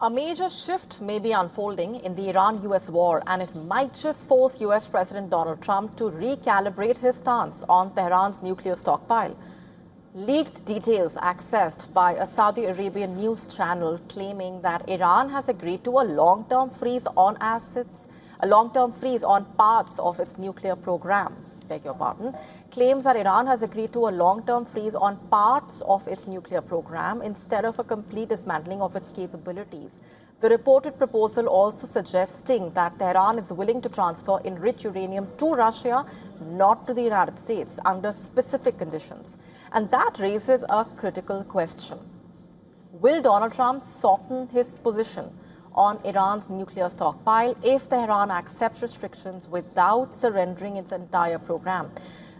A major shift may be unfolding in the Iran-US war, and it might just force US President Donald Trump to recalibrate his stance on Tehran's nuclear stockpile. Leaked details accessed by a Saudi Arabian news channel claiming that Iran has agreed to a long-term freeze on parts of its nuclear program. Beg your pardon, claims that Iran has agreed to a long-term freeze on parts of its nuclear program instead of a complete dismantling of its capabilities. The reported proposal also suggesting that Tehran is willing to transfer enriched uranium to Russia, not to the United States, under specific conditions. And that raises a critical question. Will Donald Trump soften his position on Iran's nuclear stockpile if Tehran accepts restrictions without surrendering its entire program?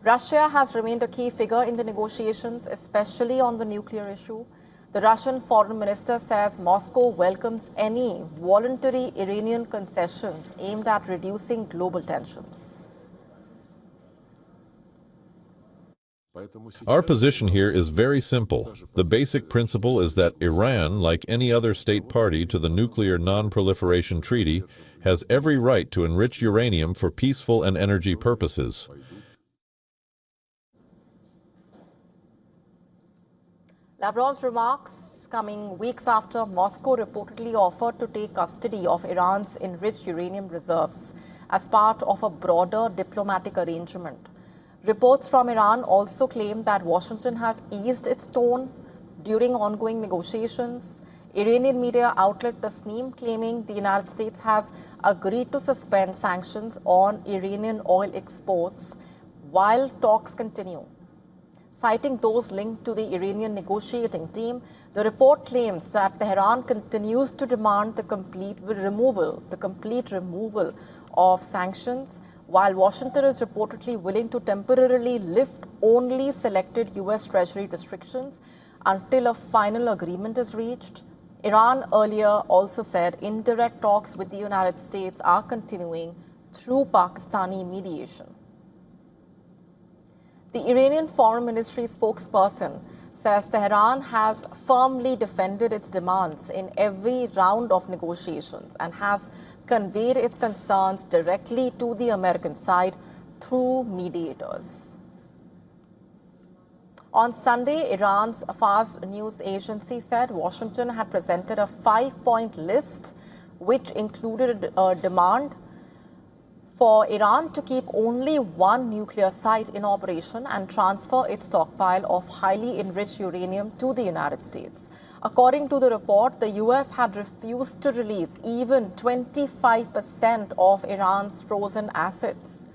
Russia has remained a key figure in the negotiations, especially on the nuclear issue. The Russian foreign minister says Moscow welcomes any voluntary Iranian concessions aimed at reducing global tensions. Our position here is very simple. The basic principle is that Iran, like any other state party to the Nuclear Non-Proliferation Treaty, has every right to enrich uranium for peaceful and energy purposes. Lavrov's remarks coming weeks after Moscow reportedly offered to take custody of Iran's enriched uranium reserves as part of a broader diplomatic arrangement. Reports from Iran also claim that Washington has eased its tone during ongoing negotiations. Iranian media outlet Tasnim claiming the United States has agreed to suspend sanctions on Iranian oil exports while talks continue. Citing those linked to the Iranian negotiating team, the report claims that Tehran continues to demand the complete removal of sanctions, while Washington is reportedly willing to temporarily lift only selected U.S. Treasury restrictions until a final agreement is reached. Iran earlier also said indirect talks with the United States are continuing through Pakistani mediation. The Iranian Foreign Ministry spokesperson says Tehran has firmly defended its demands in every round of negotiations and has conveyed its concerns directly to the American side through mediators. On Sunday, Iran's Fars news agency said Washington had presented a 5-point list which included a demand for Iran to keep only one nuclear site in operation and transfer its stockpile of highly enriched uranium to the United States. According to the report, the U.S. had refused to release even 25% of Iran's frozen assets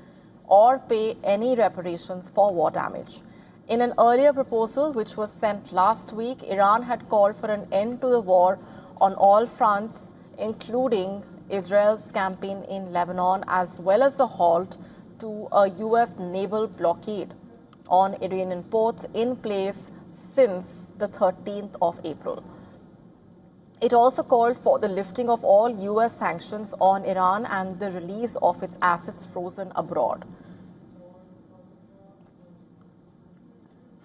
or pay any reparations for war damage. In an earlier proposal, which was sent last week, Iran had called for an end to the war on all fronts, including Israel's campaign in Lebanon, as well as a halt to a U.S. naval blockade on Iranian ports in place since the 13th of April. It also called for the lifting of all U.S. sanctions on Iran and the release of its assets frozen abroad.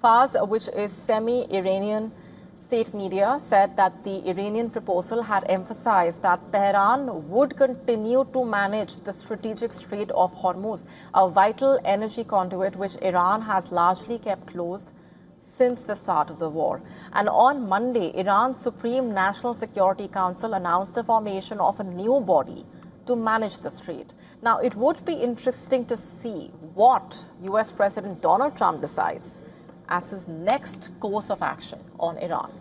Fars, which is semi-Iranian state media, said that the Iranian proposal had emphasized that Tehran would continue to manage the strategic Strait of Hormuz, a vital energy conduit which Iran has largely kept closed since the start of the war. And on Monday, Iran's Supreme National Security Council announced the formation of a new body to manage the strait. Now, it would be interesting to see what U.S. President Donald Trump decides as his next course of action on Iran.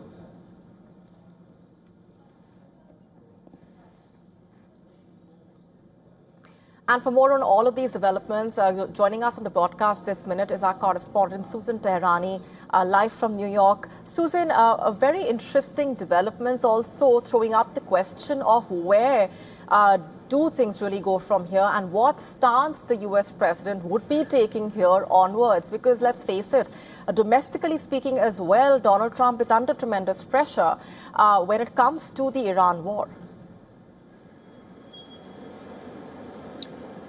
And for more on all of these developments, joining us on the broadcast this minute is our correspondent, Susan Teherani, live from New York. Susan, a very interesting developments also throwing up the question of where do things really go from here and what stance the U.S. president would be taking here onwards? Because let's face it, domestically speaking as well, Donald Trump is under tremendous pressure when it comes to the Iran war.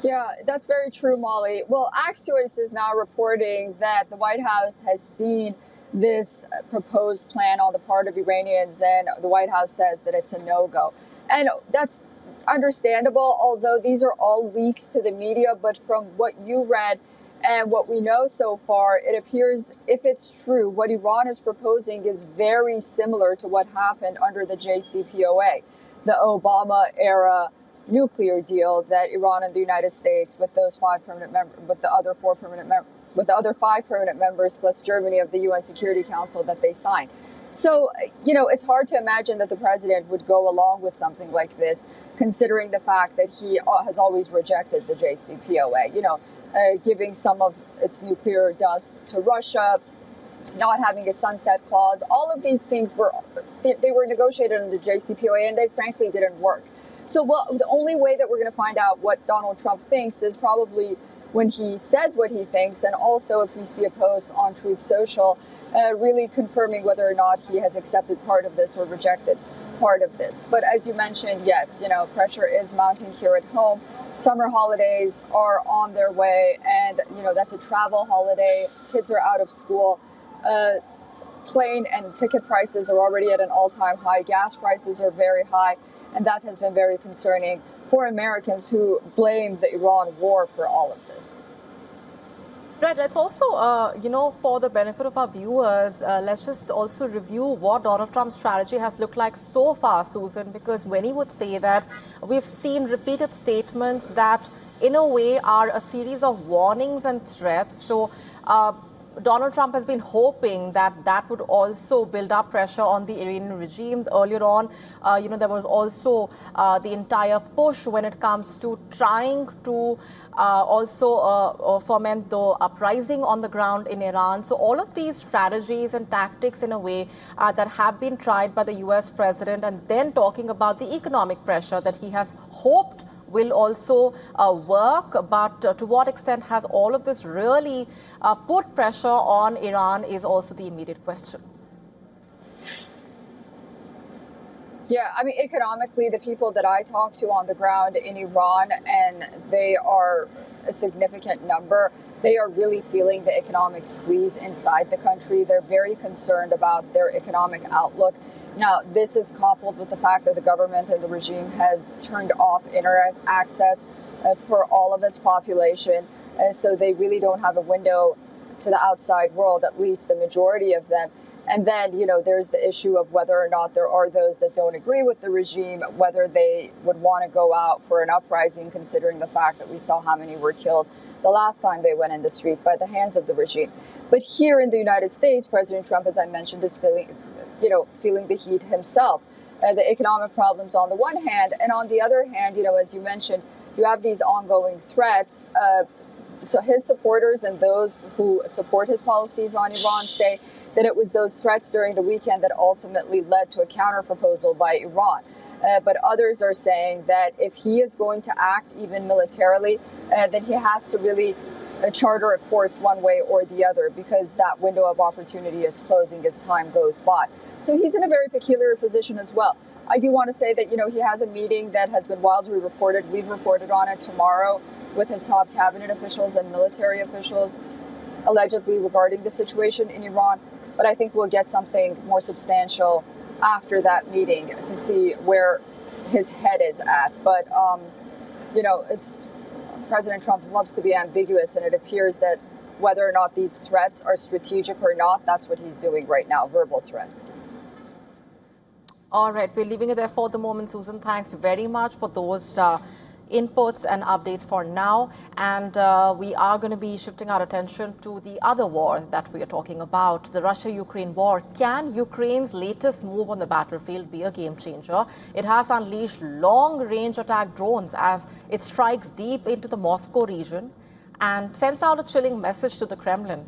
Yeah, that's very true, Molly. Well, Axios is now reporting that the White House has seen this proposed plan on the part of Iranians, and the White House says that it's a no-go. And that's understandable, although these are all leaks to the media. But from what you read and what we know so far, it appears, if it's true, what Iran is proposing is very similar to what happened under the JCPOA, the Obama-era nuclear deal that Iran and the United States, with those 5 permanent members, with the other 5 permanent members plus Germany of the UN Security Council, that they signed. So, it's hard to imagine that the president would go along with something like this, considering the fact that he has always rejected the JCPOA, giving some of its nuclear dust to Russia, not having a sunset clause. All of these things were negotiated under the JCPOA, and they frankly didn't work. So, the only way that we're going to find out what Donald Trump thinks is probably when he says what he thinks, and also if we see a post on Truth Social really confirming whether or not he has accepted part of this or rejected part of this. But as you mentioned, yes, pressure is mounting here at home. Summer holidays are on their way, and that's a travel holiday. Kids are out of school. Plane and ticket prices are already at an all-time high. Gas prices are very high, and that has been very concerning for Americans who blame the Iran war for all of this. Right. Let's also, for the benefit of our viewers, let's just also review what Donald Trump's strategy has looked like so far, Susan, because when he would say that, we've seen repeated statements that, in a way, are a series of warnings and threats. So, Donald Trump has been hoping that that would also build up pressure on the Iranian regime. Earlier on, there was also the entire push when it comes to trying to also foment the uprising on the ground in Iran. So all of these strategies and tactics, in a way, that have been tried by the U.S. president, and then talking about the economic pressure that he has hoped will also work. But to what extent has all of this really put pressure on Iran is also the immediate question. Yeah, I mean, economically, the people that I talk to on the ground in Iran, and they are a significant number, they are really feeling the economic squeeze inside the country. They're very concerned about their economic outlook. Now, this is coupled with the fact that the government and the regime has turned off internet access for all of its population. So they really don't have a window to the outside world, at least the majority of them. And then, there's the issue of whether or not there are those that don't agree with the regime, whether they would want to go out for an uprising, considering the fact that we saw how many were killed the last time they went in the street by the hands of the regime. But here in the United States, President Trump, as I mentioned, is feeling the heat himself. The economic problems on the one hand, and on the other hand, as you mentioned, you have these ongoing threats. So his supporters and those who support his policies on Iran say that it was those threats during the weekend that ultimately led to a counterproposal by Iran. But others are saying that if he is going to act even militarily, then he has to really charter a course one way or the other, because that window of opportunity is closing as time goes by. So he's in a very peculiar position as well. I do want to say that, he has a meeting that has been wildly reported. We've reported on it tomorrow with his top cabinet officials and military officials, allegedly regarding the situation in Iran. But I think we'll get something more substantial after that meeting to see where his head is at. But, it's President Trump loves to be ambiguous, and it appears that whether or not these threats are strategic or not, that's what he's doing right now, verbal threats. All right, we're leaving it there for the moment, Susan. Thanks very much for those inputs and updates for now. And we are going to be shifting our attention to the other war that we are talking about, the Russia-Ukraine war. Can Ukraine's latest move on the battlefield be a game changer? It has unleashed long-range attack drones as it strikes deep into the Moscow region and sends out a chilling message to the Kremlin.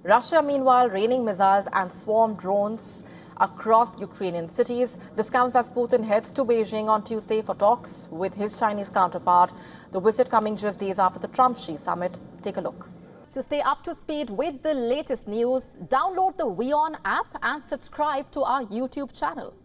Russia, meanwhile, raining missiles and swarm drones across Ukrainian cities. This comes as Putin heads to Beijing on Tuesday for talks with his Chinese counterpart. The visit coming just days after the Trump-Xi summit. Take a look. To stay up to speed with the latest news, download the WION app and subscribe to our YouTube channel.